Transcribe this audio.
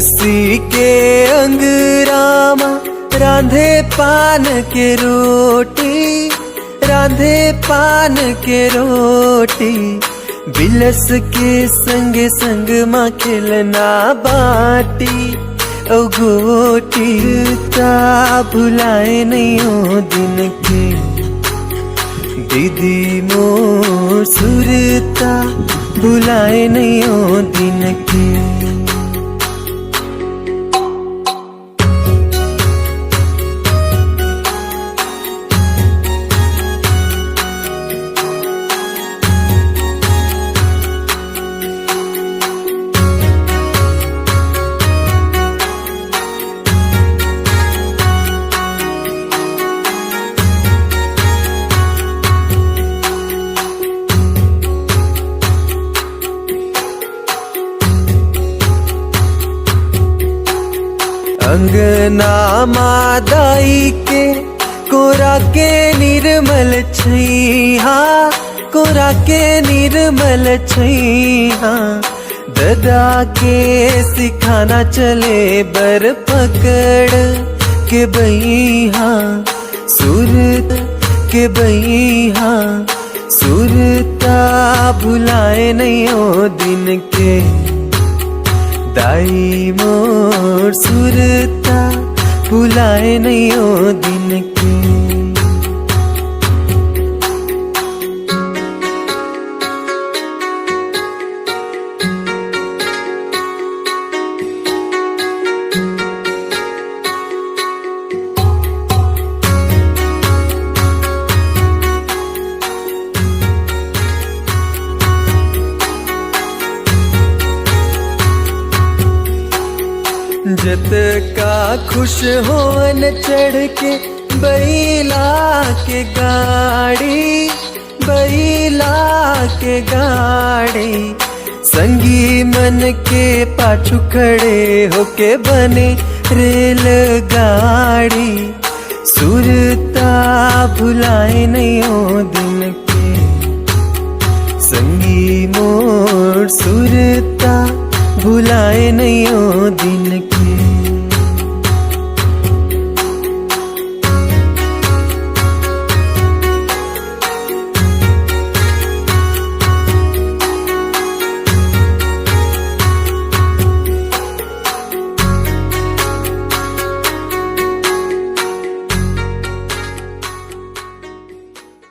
तुलसी के अंगरामा रांधे पान के रोटी, रांधे पान के रोटी। बिलस के संग संग माँ खिलना बाटी ओ गोटी। ता भुलाए नहीं हो दिन के दीदी मोर सुरता, भुलाए नहीं हो दिन के। अंगना मादाई के कोरा के निर्मल छैहा, कोरा के निर्मल छैहा। ददा के सिखाना चले बर पकड़ के बईहा, सुरत के बईहा। सुरता भुलाए नहीं हो दिन के दाई मोर सुरता, भुलाए नहीं हो दिन के। जत का खुश होन चढ़ के बैला के गाड़ी, बैला के गाड़ी। संगी मन के पाछू खड़े होके बने रेल गाड़ी। सुरता भुलाए नहीं हो दिन के संगी मोर सुरता, भुलाए नहीं हो दिन के।